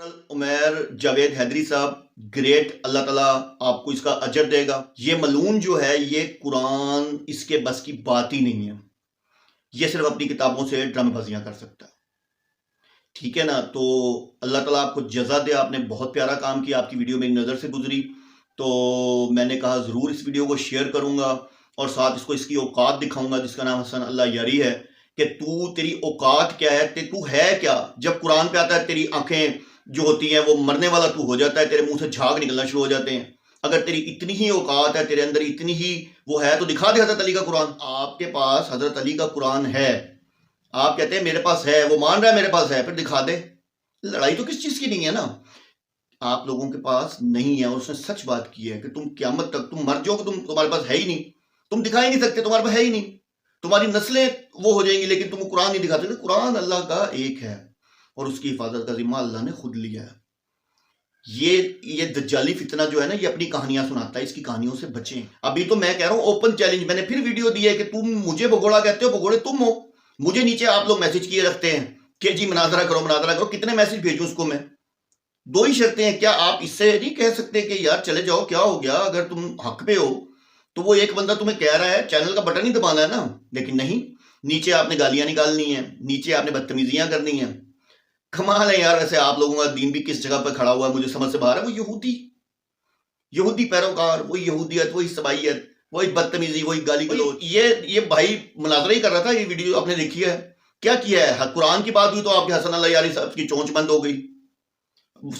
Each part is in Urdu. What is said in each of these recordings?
عمیر جاوید حیدری صاحب گریٹ، اللہ تعالیٰ آپ کو اس کا اجر دے گا۔ یہ ملعون جو ہے یہ قرآن اس کے بس کی بات ہی نہیں ہے، یہ صرف اپنی کتابوں سے ڈرامے بازیاں کر سکتا ہے، ٹھیک ہے نا۔ تو اللہ تعالیٰ آپ کو جزا دے، آپ نے بہت پیارا کام کیا، آپ کی ویڈیو میری نظر سے گزری تو میں نے کہا ضرور اس ویڈیو کو شیئر کروں گا اور ساتھ اس کو اس کی اوقات دکھاؤں گا، جس کا نام حسن اللہ یاری ہے، کہ تیری اوقات کیا ہے، تو ہے کیا۔ جب قرآن پہ آتا ہے تیری آنکھیں جو ہوتی ہیں وہ مرنے والا تو ہو جاتا ہے، تیرے منہ سے جھاگ نکلنا شروع ہو جاتے ہیں۔ اگر تیری اتنی ہی اوقات ہے، تیرے اندر اتنی ہی وہ ہے، تو دکھا دے حضرت علی کا قرآن۔ آپ کے پاس حضرت علی کا قرآن ہے، آپ کہتے ہیں میرے پاس ہے، وہ مان رہا ہے میرے پاس ہے، پھر دکھا دے۔ لڑائی تو کس چیز کی نہیں ہے نا، آپ لوگوں کے پاس نہیں ہے، اور اس نے سچ بات کی ہے کہ تم قیامت تک تم مر جاؤ گے، تمہارے پاس ہے ہی نہیں، تم دکھا ہی نہیں سکتے، تمہارے پاس ہے ہی نہیں، تمہاری نسلیں وہ ہو جائیں گی لیکن تم قرآن نہیں دکھا سکتے۔ قرآن اللہ کا ایک ہے اور اس کی حفاظت کا ذمہ اللہ نے خود لیا ہے۔ یہ دجالی فتنہ جو ہے نا، یہ اپنی کہانیاں سناتا ہے، اس کی کہانیوں سے بچیں۔ ابھی تو میں کہہ رہا ہوں اوپن چیلنج، میں نے پھر ویڈیو دی ہے کہ تم مجھے بگوڑا کہتے ہو، بگوڑے تم ہو۔ مجھے نیچے آپ لوگ میسج کیے رکھتے ہیں کہ جی مناظرہ کرو مناظرہ کرو، کتنے میسج بھیجوں اس کو میں؟ دو ہی شرطیں ہیں، کیا آپ اس سے نہیں کہہ سکتے کہ یار چلے جاؤ، کیا ہو گیا؟ اگر تم حق پہ ہو تو وہ ایک بندہ تمہیں کہہ رہا ہے، چینل کا بٹن ہی دبانا ہے نا، لیکن نہیں، نیچے آپ نے گالیاں نکالنی ہیں، نیچے آپ نے بدتمیزیاں کرنی ہیں۔ کمال ہے یار، ویسے آپ لوگوں کا دین بھی کس جگہ پہ کھڑا ہوا ہے مجھے سمجھ سے باہر ہے۔ وہ یہودی پیروکار، وہی یہودیت، وہی سبائیت، وہی بدتمیزی، وہی گالی گلوچ۔ یہ بھائی مناظرہ ہی کر رہا تھا، یہ ویڈیو آپ نے دیکھی ہے، کیا کیا ہے؟ قرآن کی بات ہوئی تو آپ کے حسن اللہ یاری صاحب کی چونچ بند ہو گئی،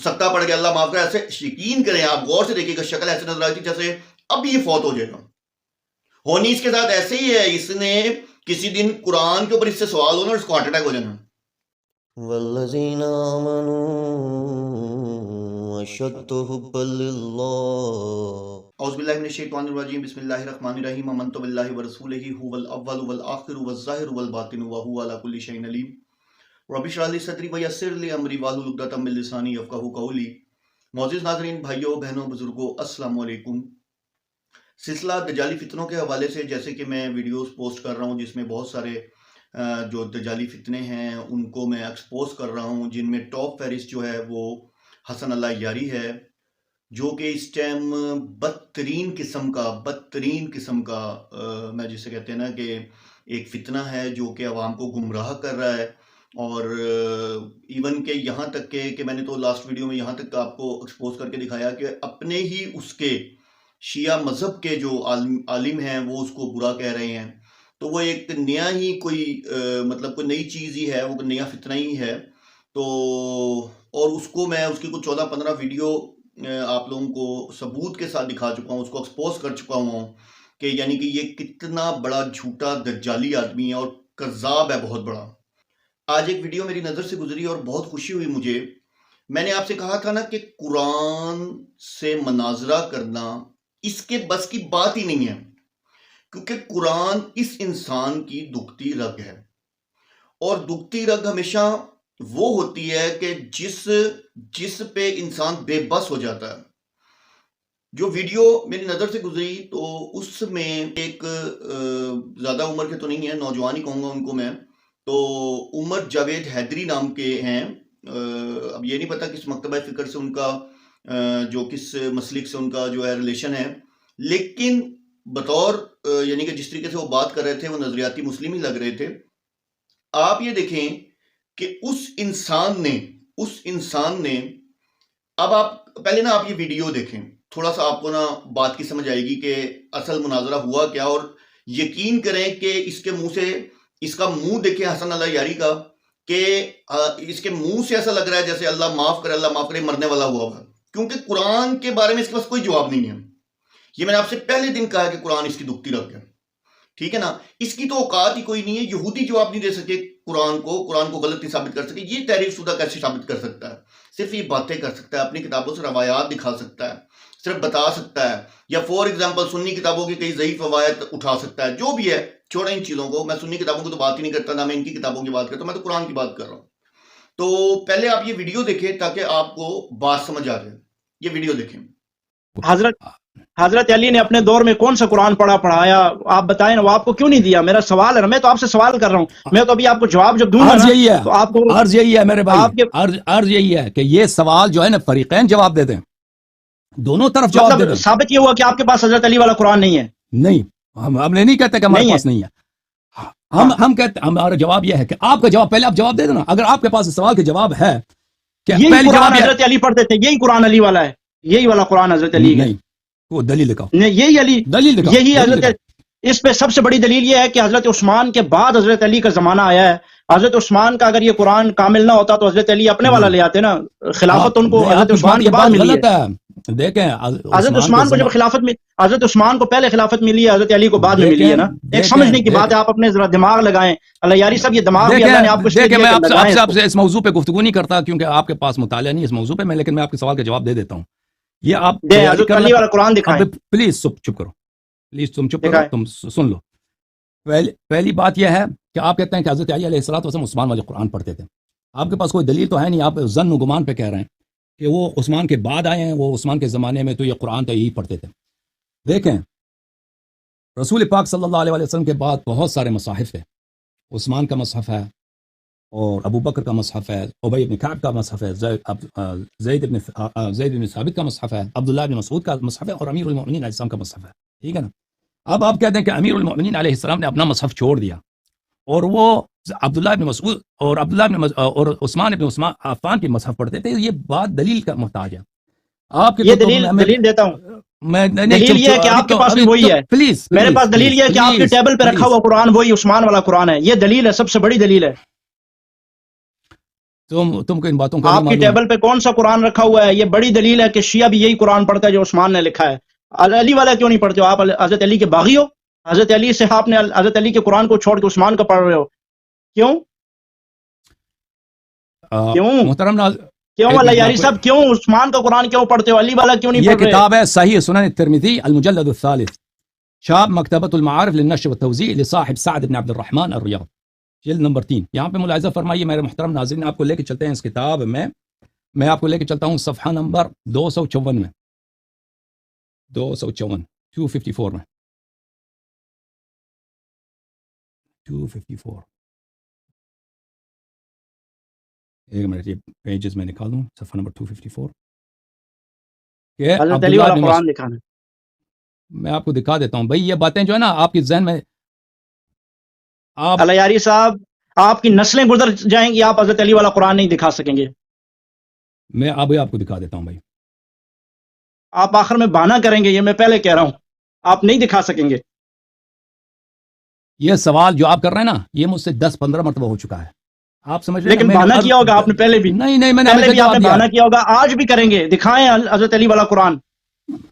سکتا پڑ گیا، اللہ معاف کرے۔ ایسے یقین کریں، آپ غور سے دیکھیں گا، شکل ایسے نظر آئی تھی جیسے اب یہ فوت ہو جائے گا۔ ہونی اس کے ساتھ ایسے ہی ہے، اس نے کسی دن قرآن کے اوپر اس سے سوال ہونا اور اس کو ہارٹ اٹیک ہو جانا۔ والذین آمنوا اشد حبا للہ۔ اعوذ باللہ من الشیطان الرجیم، بسم اللہ الرحمن الرحیم، آمنت باللہ ورسولہ هو الاول والآخر والظاہر والباطن وهو علی کل شیء علیم، رب اشرح لی صدری ویسر لی امری واحلل عقدۃ من لسانی یفقہوا قولی۔ معزز ناظرین، بھائیوں بہنوں بزرگوں، السلام علیکم۔ سلسلہ دجالی فتنوں کے حوالے سے جیسے کہ میں ویڈیوز پوسٹ کر رہا ہوں جس میں بہت سارے جو دجالی فتنے ہیں ان کو میں ایکسپوز کر رہا ہوں، جن میں ٹاپ فہرست جو ہے وہ حسن اللہ یاری ہے، جو کہ اس ٹائم بدترین قسم کا میں جسے کہتے ہیں نا کہ ایک فتنہ ہے جو کہ عوام کو گمراہ کر رہا ہے۔ اور ایون کہ یہاں تک کہ میں نے تو لاسٹ ویڈیو میں یہاں تک آپ کو ایکسپوز کر کے دکھایا کہ اپنے ہی اس کے شیعہ مذہب کے جو عالم ہیں وہ اس کو برا کہہ رہے ہیں۔ تو وہ ایک نیا ہی کوئی مطلب کوئی نئی چیز ہی ہے، وہ نیا فتنہ ہی ہے۔ تو اور اس کو میں اس کی کچھ 14-15 ویڈیو آپ لوگوں کو ثبوت کے ساتھ دکھا چکا ہوں، اس کو ایکسپوز کر چکا ہوں کہ یعنی کہ یہ کتنا بڑا جھوٹا دجالی آدمی ہے اور کذاب ہے بہت بڑا۔ آج ایک ویڈیو میری نظر سے گزری اور بہت خوشی ہوئی مجھے۔ میں نے آپ سے کہا تھا نا کہ قرآن سے مناظرہ کرنا اس کے بس کی بات ہی نہیں ہے، کیونکہ قرآن اس انسان کی دکھتی رگ ہے، اور دکھتی رگ ہمیشہ وہ ہوتی ہے کہ جس پہ انسان بے بس ہو جاتا ہے۔ جو ویڈیو میری نظر سے گزری تو اس میں ایک زیادہ عمر کے تو نہیں ہیں، نوجوان ہی کہوں گا ان کو میں، تو عمر جاوید حیدری نام کے ہیں۔ اب یہ نہیں پتا کس مکتبہ فکر سے ان کا جو کس مسلک سے ان کا جو ہے ریلیشن ہے، لیکن بطور یعنی کہ جس طریقے سے وہ بات کر رہے تھے وہ نظریاتی مسلم ہی لگ رہے تھے۔ آپ یہ دیکھیں کہ اس انسان نے اب آپ پہلے نا آپ یہ ویڈیو دیکھیں، تھوڑا سا آپ کو نا بات کی سمجھ آئے گی کہ اصل مناظرہ ہوا کیا۔ اور یقین کریں کہ اس کے منہ سے، اس کا منہ دیکھیں حسن اللہ یاری کا، کہ اس کے منہ سے ایسا لگ رہا ہے جیسے اللہ معاف کرے مرنے والا ہوا ہوا، کیونکہ قرآن کے بارے میں اس کے پاس کوئی جواب نہیں ہے۔ یہ میں نے آپ سے پہلے دن کہا کہ قرآن اس کی دکھتی رگ ہے، ٹھیک ہے نا۔ اس کی تو اوقات ہی کوئی نہیں ہے، یہودی جواب نہیں دے سکے قرآن کو غلط نہیں ثابت کر سکے۔ یہ تحریف شدہ کیسے ثابت کر سکتا ہے؟ صرف یہ باتیں کر سکتا ہے، اپنی کتابوں سے روایات دکھا سکتا ہے، صرف بتا سکتا ہے، یا فور ایگزامپل سنی کتابوں کی کئی ضعیف روایت اٹھا سکتا ہے، جو بھی ہے۔ چھوڑیں ان چیزوں کو، میں سنی کتابوں کی تو بات ہی نہیں کرتا، نہ میں ان کی کتابوں کی بات کرتا ہوں، میں تو قرآن کی بات کر رہا ہوں۔ تو پہلے آپ یہ ویڈیو دیکھیں تاکہ آپ کو بات سمجھ آ جائے۔ یہ ویڈیو دیکھیں۔ حضرت حضرت علی نے اپنے دور میں کون سا قرآن پڑھایا؟ آپ بتائیں نا، وہ آپ کو کیوں نہیں دیا؟ میرا سوال ہے نا، میں تو آپ سے سوال کر رہا ہوں، میں تو ابھی آپ کو جواب جب دوں گا عرض نا یہی ہے، تو آپ کو عرض یہی ہے میرے آپ کے بھائی، عرض یہی ہے کہ یہ سوال جو ہے نا فریقین جواب دے دیں، دونوں طرف جواب دے مطلب دیں. ثابت یہ ہوا کہ آپ کے پاس حضرت علی والا قرآن نہیں ہے؟ نہیں، ہم نہیں کہتے کہ ہمارے نہیں ہے؟ پاس نہیں ہے. ہاں ہم کہتے ہمارا جواب یہ ہے کہ آپ کا جواب پہلے آپ جواب دے دیں نا. اگر آپ کے پاس اس سوال کا جواب ہے کہ یہی پہلی قرآن جواب یہ حضرت علی پڑھتے تھے، یہی قرآن علی والا ہے، یہی والا قرآن حضرت علی ہے؟ نہیں، وہ دلیل دکھاؤ، نہیں، یہی علی، دلیل دکھاؤ، یہی دلیل حضرت. دکھاؤ. اس پہ سب سے بڑی دلیل یہ ہے کہ حضرت عثمان کے بعد حضرت علی کا زمانہ آیا ہے. حضرت عثمان کا اگر یہ قرآن کامل نہ ہوتا تو حضرت علی اپنے والا نہیں لے آتے نا. خلافت ان کو نہیں، آپ حضرت کی بات عثمان یہ کے بعد بات ملی ہے. غلط ہے. دیکھیں حضرت عثمان کے عثمان کو جب خلافت میں، حضرت عثمان کو پہلے خلافت ملی ہے، حضرت علی کو بعد میں ملی ہے نا. ایک سمجھنے کی بات ہے، آپ اپنے ذرا دماغ لگائیں. اللہ یاری صاحب، یہ دماغ بھی اللہ نے آپ کو اس لیے دیکھیں دیا میں کہ آپ لگائیں اس سے کو. اس موضوع پہ گفتگو نہیں کرتا کیونکہ آپ کے پاس مطالعہ نہیں اس موضوع پہ، لیکن میں آپ کے سوال کا جواب دے دیتا ہوں. یہ آپ دیں تیاری حضرت کر علی لیں. والا قرآن دکھائیں. اب پلیز چپ کرو، پلیز تم چپ کرو، دکھائیں. تم سن لو. پہلی بات یہ ہے کہ آپ کہتے ہیں کہ حضرت علی علیہ الصلوۃ والسلام عثمان والے قرآن پڑھتے تھے. آپ کے پاس کوئی دلیل تو ہے نہیں، آپ ظن و گمان پہ کہہ رہے ہیں کہ وہ عثمان کے بعد آئے ہیں، وہ عثمان کے زمانے میں تو یہ قرآن تو یہی پڑھتے تھے. دیکھیں رسول پاک صلی اللہ علیہ وسلم کے بعد بہت سارے مصاحف ہیں. عثمان کا مصحف ہے، اور ابو بکر کا مصحف ہے، ابی بن کعب کا مصحف ہے، زید بن ثابت کا مصحف ہے، عبداللہ بن مسعود کا مصحف ہے، اور امیر المؤمنین علیہ السلام کا مصحف ہے. ٹھیک ہے نا. اب آپ کہتے ہیں کہ امیر المؤمنین علیہ السلام نے اپنا مصحف چھوڑ دیا اور وہ عبداللہ بن مسعود اور اور عثمان بن عفان کی مصحف پڑھتے تھے. یہ بات دلیل کا محتاج ہے. آپ کے یہ دلیل دیتا ہوں. دلیل یہ ہے کہ آپ کے پاس بھی وہی ہے. پلیز میرے پاس دلیل یہ ہے کہ آپ کی ٹیبل پہ رکھا ہوا قرآن وہی عثمان والا قرآن ہے. یہ دلیل ہے، سب سے بڑی دلیل ہے. تم کو ان باتوں کا آپ کی ٹیبل پہ کون سا قرآن رکھا ہوا ہے؟ یہ بڑی دلیل ہے کہ شیعہ بھی یہی قرآن پڑھتا ہے جو عثمان نے لکھا ہے. علی والا کیوں نہیں پڑھتے ہو آپ؟ حضرت علی کے باغی ہو؟ حضرت علی سے آپ نے حضرت علی کے قرآن کو چھوڑ کے عثمان کا پڑھ رہے ہو؟ کیوں محترم کیوں اللہ یاری صاحب، کیوں عثمان کا قرآن کیوں پڑھتے ہو؟ علی والا کیوں نہیں پڑھ یہ رہے؟ کتاب ہے صحیح سنن الترمذی المجلد الثالث، شاب مکتبۃ المعارف للنشر والتوزیع لصاحب سعد بن عبد الرحمن الریاض، جلد نمبر 3. یہاں پہ ملاحظہ فرمائیے میرے محترم ناظرین، آپ کو لے کے چلتے ہیں اس کتاب میں آپ کو لے کے چلتا ہوں صفحہ نمبر 254 میں، 254 میں 254. ایک منٹ، یہ پیجز میں نکال دوں. صفحہ نمبر 254 کہ حضرت علی والا قرآن دکھانا. میں آپ کو دکھا دیتا ہوں بھائی. یہ باتیں جو ہے نا آپ کے ذہن میں، آپ اللہ یاری صاحب، آپ کی نسلیں گزر جائیں گی، آپ حضرت علی والا قرآن نہیں دکھا سکیں گے. میں ابھی آپ کو دکھا دیتا ہوں بھائی. آپ آخر میں بہانہ کریں گے، یہ میں پہلے کہہ رہا ہوں. آپ نہیں دکھا سکیں گے. یہ سوال جو آپ کر رہے ہیں نا، یہ مجھ سے 10-15 مرتبہ ہو چکا ہے. آپ سمجھ رہے ہیں، لیکن بہانہ کیا ہوگا آپ نے پہلے بھی. نہیں میں نے پہلے بھی آپ نے جواب دیا. بہانہ کیا ہوگا، آج بھی کریں گے. دکھائیں حضرت علی والا قرآن.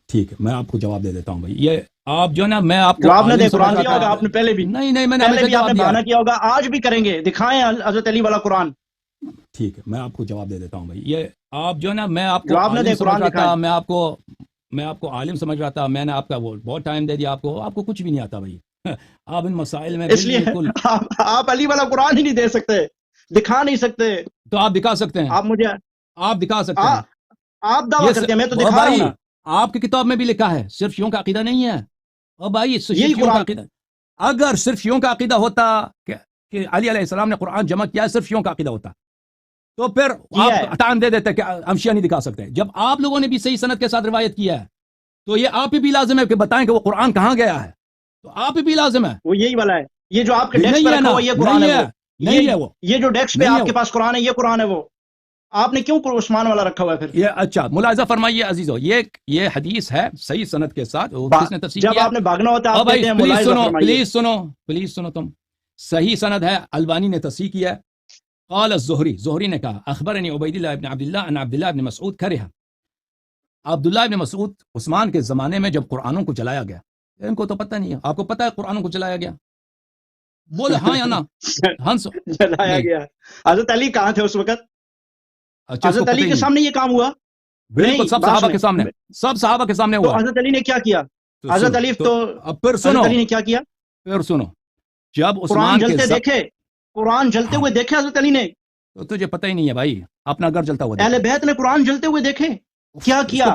ٹھیک ہے، میں آپ کو جواب دے دیتا ہوں بھائی. یہ آپ جو ہے نا، میں آپ کو جواب نہ دے، عالم قرآن سمجھ دیا رہا ہوگا تھا. آپ نے پہلے بھی. نہیں میں نے پہلے بھی آپ جواب نے دیا. بہانہ کیا ہوگا، آج بھی کریں گے. دکھائیں حضرت علی والا قرآن. ٹھیک ہے، میں آپ کو جواب دے دیتا ہوں بھائی. یہ آپ جو ہے نا، میں آپ کو جواب نہ دے، عالم سمجھ قرآن رہا تھا. دکھائیں. میں آپ کو عالم سمجھ رہا تھا. میں نے آپ کا بہت ٹائم دے دیا. آپ کو کچھ بھی نہیں آتا بھائی. آپ ان مسائل میں اس لیے بالکل آپ علی والا قرآن ہی نہیں دے سکتے، دکھا نہیں سکتے. تو آپ دکھا سکتے ہیں. آپ مجھے آپ دکھا سکتے ہیں. آپ دعویٰ کرتے ہیں، میں تو دکھا رہا ہوں نا. آپ کی کتاب میں بھی لکھا ہے صرف شیعوں کا عقیدہ نہیں ہے. اور بھائی یہی شیعوں کا قرآن. عقیدہ، اگر صرف شیعوں کا عقیدہ ہوتا کہ علی علیہ السلام نے قرآن جمع کیا ہے، صرف شیعوں کا عقیدہ ہوتا تو پھر آپ ٹائم دے دیتے کہ ہم شیعہ نہیں دکھا سکتے. جب آپ لوگوں نے بھی صحیح سند کے ساتھ روایت کیا ہے تو یہ آپ ہی بھی لازم ہے کہ بتائیں کہ وہ قرآن کہاں گیا ہے. تو آپ ہی بھی لازم ہے. وہ یہی والا ہے. یہ جو آپ کے ڈیسک پہ رکھا ہوا یہ قرآن ہے. نہیں ہے وہ. یہ جو ڈیسک پہ آپ کے پاس قرآن ہے یہ قرآن ہے. وہ آپ نے کیوں عثمان والا رکھا ہوا ہے پھر؟ یہ اچھا ملاحظہ فرمائیے عزیزو، یہ حدیث ہے صحیح سند کے ساتھ. کس نے تفسیر کیا؟ جب آپ نے بھاگنا ہوتا ہے آپ کہتے ہیں ملاحظہ فرمائیے. پلیز سنو تم. صحیح سند ہے، البانی نے تصحیح کیا. قال زہری نے کہا اخبرنی عبید اللہ ابن عبداللہ ان عبداللہ ابن مسعود کرہ. عبداللہ ابن مسعود عثمان کے زمانے میں جب قرآنوں کو جلایا گیا، ان کو تو پتہ نہیں ہے. آپ کو پتہ ہے قرآنوں کو جلایا گیا؟ بولے ہاں یا نا. ہنس. جلایا گیا. حضرت علی کہاں تھے اس وقت؟ حضرت علی کے سامنے یہ کام ہوا؟ بالکل سب صحابہ کے سامنے، سب صحابہ کے سامنے ہوا. حضرت علی نے کیا کیا؟ حضرت علی تو پھر سنو، حضرت علی نے کیا کیا؟ پھر سنو، جب قرآن عثمان جلتے دیکھے، قرآن جلتے ہوئے دیکھے حضرت علی نے؟ تو تجھے پتہ ہی نہیں ہے بھائی، اپنا گھر جلتا ہوا اہل بیت نے قرآن جلتے ہوئے دیکھے، کیا کیا؟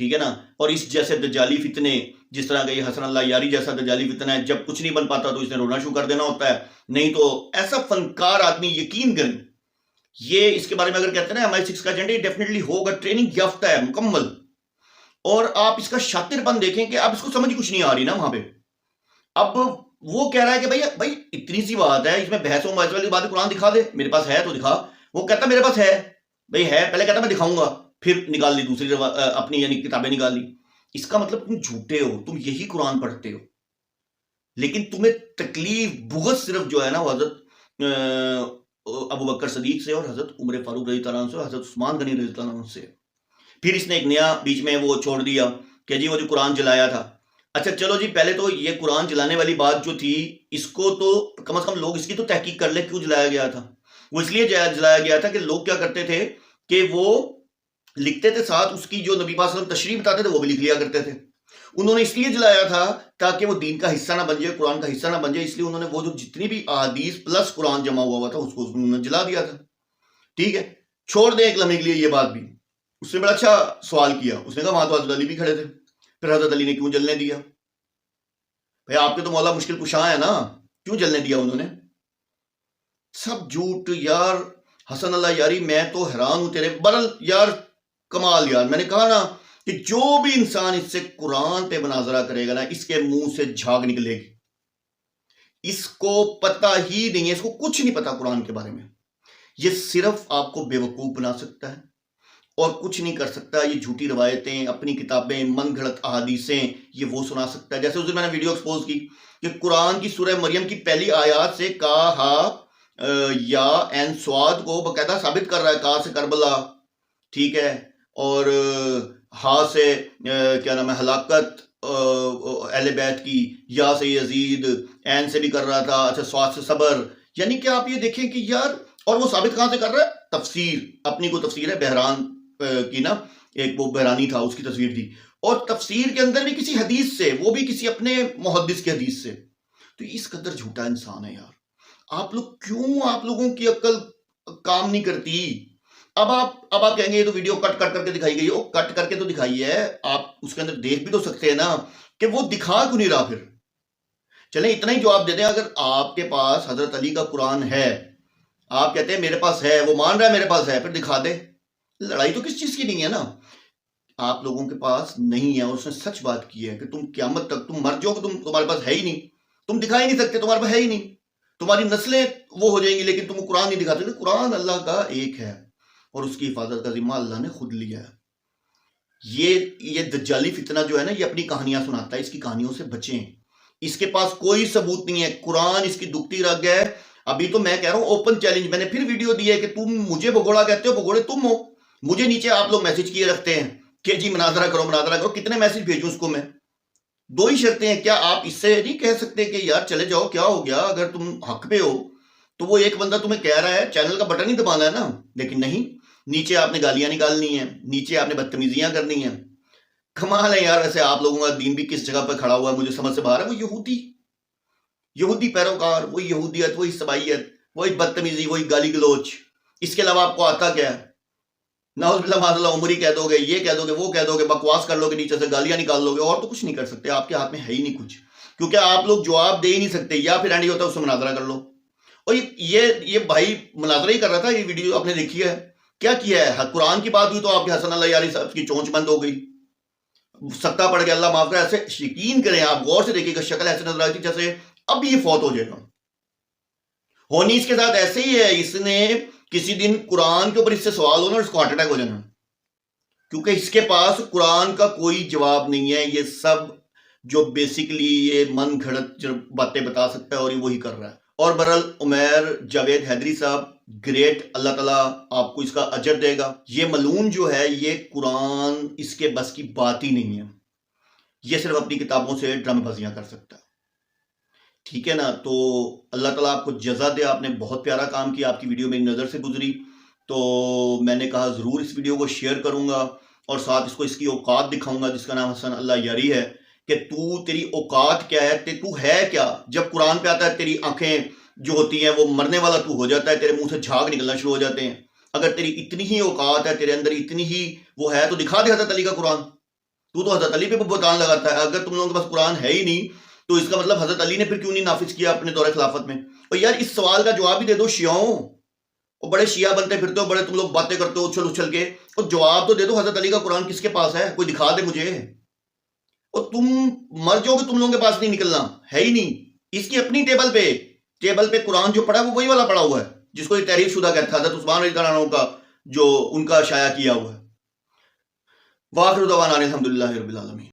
ٹھیک ہے نا. اور اس جیسے دجالی فتنے، جس طرح کا یہ حسن اللہ یاری جیسا دجالی فتنہ ہے، جب کچھ نہیں بن پاتا تو اس نے رونا شروع کر دینا ہوتا ہے. نہیں تو ایسا فنکار آدمی، یقین کریں یہ اس کے بارے میں اگر کہتے ہیں نا MI6 کا ایجنڈا، یہ ڈیفینیٹلی ہوگا، ٹریننگ یافتہ ہے مکمل. اور آپ اس کا شاطر پن دیکھیں کہ اب اس کو سمجھ کچھ نہیں آ رہی نا وہاں پہ. اب وہ کہہ رہا ہے کہ بھائی اتنی سی بات ہے، اس میں بحث و مباحثے والی بات ہے، قرآن دکھا دے، میرے پاس ہے تو دکھا. وہ کہتا میرے پاس ہے، بھائی ہے، پہلے کہتا میں دکھاؤں گا، پھر نکال لی دوسری اپنی یعنی کتابیں نکال لی. اس کا مطلب تم جھوٹے ہو، تم یہی قرآن پڑھتے ہو، لیکن تمہیں تکلیف بغض صرف جو ہے نا وہ حضرت ابو بکر صدیق سے اور حضرت عمر فاروق رضی اللہ عنہ سے اور حضرت عثمان غنی رضی اللہ عنہ سے. پھر اس نے ایک نیا بیچ میں وہ چھوڑ دیا کہ جی وہ جو قرآن جلایا تھا. اچھا چلو جی، پہلے تو یہ قرآن جلانے والی بات جو تھی، اس کو تو کم از کم لوگ اس کی تو تحقیق کر لیں کیوں جلایا گیا تھا. وہ اس لیے جلایا گیا تھا کہ لوگ کیا کرتے تھے کہ وہ لکھتے تھے، ساتھ اس کی جو نبی پاک صلی اللہ علیہ وسلم تشریح بتاتے تھے وہ بھی لکھ لیا کرتے تھے. انہوں نے اس لیے جلایا تھا تاکہ وہ دین کا حصہ نہ بن جائے، قرآن کا حصہ نہ بن جائے. اس لیے انہوں نے وہ جو جتنی بھی احادیث پلس قرآن جمع ہوا تھا اس کو انہوں نے جلا دیا تھا. ٹھیک ہے، چھوڑ دیں ایک لمحے کے لیے یہ بات بھی. اس نے بڑا اچھا سوال کیا، اس نے کہا وہاں تو حضرت علی بھی کھڑے تھے، پھر حضرت علی نے کیوں جلنے دیا؟ بھائی آپ کے تو مولا مشکل کشاں ہے نا، کیوں جلنے دیا انہوں نے؟ سب جھوٹ یار. حسن اللہ یاری میں تو حیران ہوں تیرے. برل یار کمال یار. میں نے کہا نا کہ جو بھی انسان اس سے قرآن پہ مناظرہ کرے گا نا، اس کے منہ سے جھاگ نکلے گی. اس کو پتہ ہی نہیں ہے، اس کو کچھ نہیں پتا قرآن کے بارے میں. یہ صرف آپ کو بیوقوف بنا سکتا ہے اور کچھ نہیں کر سکتا. یہ جھوٹی روایتیں، اپنی کتابیں، من گھڑت احادیثیں یہ وہ سنا سکتا ہے. جیسے اس دن میں نے ویڈیو ایکسپوز کی کہ قرآن کی سورہ مریم کی پہلی آیات سے کہا یا این سواد کو باقاعدہ ثابت کر رہا ہے، کہا سے کربلا، ٹھیک ہے، اور ہاں سے کیا نام ہے ہلاکت اہل بیت کی، یا سے یزید، این سے بھی کر رہا تھا، اچھا سواد سے صبر. یعنی کہ آپ یہ دیکھیں کہ یار، اور وہ ثابت کہاں سے کر رہا ہے؟ تفسیر، اپنی کو تفسیر ہے بحران کی نا، ایک وہ بحرانی تھا اس کی تصویر تھی، اور تفسیر کے اندر بھی کسی حدیث سے، وہ بھی کسی اپنے محدث کی حدیث سے. تو اس قدر جھوٹا انسان ہے یار. آپ لوگ کیوں، آپ لوگوں کی عقل کام نہیں کرتی؟ اب آپ کہیں گے یہ تو ویڈیو کٹ کر کے دکھائی گئی. وہ کٹ کر کے تو دکھائی ہے، آپ اس کے اندر دیکھ بھی تو سکتے ہیں نا کہ وہ دکھا کیوں نہیں رہا. پھر چلیں اتنا ہی جواب دے دیں. اگر آپ کے پاس حضرت علی کا قرآن ہے، آپ کہتے ہیں میرے پاس ہے، وہ مان رہا ہے میرے پاس ہے، پھر دکھا دے. لڑائی تو کس چیز کی نہیں ہے نا. آپ لوگوں کے پاس نہیں ہے، اور اس نے سچ بات کی ہے کہ تم قیامت تک تم مر جاؤ کہ تمہارے پاس ہے ہی نہیں، تم دکھا ہی نہیں سکتے، تمہارے پاس ہے ہی نہیں. تمہاری نسلیں وہ ہو جائیں گی لیکن تم قرآن نہیں دکھا سکتے. قرآن اللہ کا ایک ہے اور اس کی حفاظت کا ذمہ اللہ نے خود لیا ہے. یہ دجالی فتنہ جو ہے نا، یہ اپنی کہانیاں سناتا ہے. اس کی کہانیوں سے بچیں. اس کے پاس کوئی ثبوت نہیں ہے. قرآن اس کی دکھتی رگ ہے. ابھی تو میں کہہ رہا ہوں اوپن چیلنج، میں نے پھر ویڈیو دی ہے کہ تم مجھے بگوڑا کہتے ہو، بگوڑے تم ہو. مجھے نیچے آپ لوگ میسج کیے رکھتے ہیں کہ جی مناظرہ کرو مناظرہ کرو. کتنے میسج بھیجوں اس کو میں؟ دو ہی شرطیں ہیں. کیا آپ اس سے نہیں کہہ سکتے کہ یار چلے جاؤ، کیا ہو گیا؟ اگر تم حق پہ ہو تو وہ ایک بندہ تمہیں کہہ رہا ہے، چینل کا بٹن ہی دبانا ہے نا. لیکن نہیں، نیچے آپ نے گالیاں نکالنی ہیں، نیچے آپ نے بدتمیزیاں کرنی ہیں. کمال ہے یار. ویسے آپ لوگوں کا دین بھی کس جگہ پہ کھڑا ہوا ہے مجھے سمجھ سے باہر ہے. وہ یہودی پیروکار، وہی یہودیت، وہی سبائیت، وہی بدتمیزی، وہی گالی گلوچ. اس کے علاوہ آپ کو آتا کیا ہے؟ نعوذ باللہ معاذ اللہ، عمری کہہ دو گے، یہ کہہ دو گے، وہ کہہ دو گے، بکواس کر لو گے، نیچے سے گالیاں نکال لو گے، اور تو کچھ نہیں کر سکتے. آپ کے ہاتھ میں ہے ہی نہیں کچھ، کیونکہ آپ لوگ جواب دے ہی نہیں سکتے. یا پھر اینڈ ہوتا ہے اس سے مناظرہ کر لو. اور یہ بھائی مناظرہ ہی کر رہا تھا. یہ ویڈیو آپ نے دیکھی ہے، کیا کیا ہے؟ قرآن کی بات ہوئی تو آپ کے حسن اللہ یاری صاحب کی چونچ بند ہو گئی، سکتہ پڑ گیا. اللہ معاف کرے. ایسے یقین کریں، آپ غور سے دیکھیں گا شکل ایسے نظر آئی تھی جیسے اب یہ فوت ہو جائے گا. ہونی اس کے ساتھ ایسے ہی ہے. اس نے کسی دن قرآن کے اوپر اس سے سوال ہونا اور اس کو ہارٹ اٹیک ہو جانا، کیونکہ اس کے پاس قرآن کا کوئی جواب نہیں ہے. یہ سب جو بیسیکلی یہ من گھڑت باتیں بتا سکتا ہے اور یہ وہی کر رہا ہے. اور برحال عمیر جاوید حیدری صاحب گریٹ، اللہ تعالیٰ آپ کو اس کا اجر دے گا. یہ ملعون جو ہے، یہ قرآن اس کے بس کی بات ہی نہیں ہے. یہ صرف اپنی کتابوں سے ڈرامے بازیاں کر سکتا ہے. ٹھیک ہے نا. تو اللہ تعالیٰ آپ کو جزا دے. آپ نے بہت پیارا کام کیا. آپ کی ویڈیو میری نظر سے گزری تو میں نے کہا ضرور اس ویڈیو کو شیئر کروں گا اور ساتھ اس کو اس کی اوقات دکھاؤں گا، جس کا نام حسن اللہ یاری ہے، کہ تیری اوقات کیا ہے، تو ہے کیا. جب قرآن پہ آتا ہے تیری آنکھیں جو ہوتی ہیں وہ مرنے والا تو ہو جاتا ہے، تیرے منہ سے جھاگ نکلنا شروع ہو جاتے ہیں. اگر تیری اتنی ہی اوقات ہے، تیرے اندر اتنی ہی وہ ہے، تو دکھا دے حضرت علی کا قرآن. تو حضرت علی پہ بہتان لگاتا ہے. اگر تم لوگوں کے پاس قرآن ہے ہی نہیں تو اس کا مطلب حضرت علی نے پھر کیوں نہیں نافذ کیا اپنے دور خلافت میں؟ اور یار اس سوال کا جواب ہی دے دو شیعوں. اور بڑے شیعہ بنتے پھرتے ہو، بڑے تم لوگ باتیں کرتے ہو اچھل اچھل کے، اور جواب تو دے دو حضرت علی کا قرآن کس کے پاس ہے، کوئی دکھا دے مجھے. اور تم مر جاؤ گے، تم لوگوں کے پاس نہیں نکلنا ہے ہی نہیں. اس کی اپنی ٹیبل پہ قرآن جو پڑا ہے وہ وہی والا پڑا ہوا ہے جس کو یہ تحریف شدہ کہتا ہے، حضرت عثمان رضی اللہ عنہ کا جو ان کا شائع کیا ہوا ہے. واخر دعوانا الحمدللہ رب العالمین.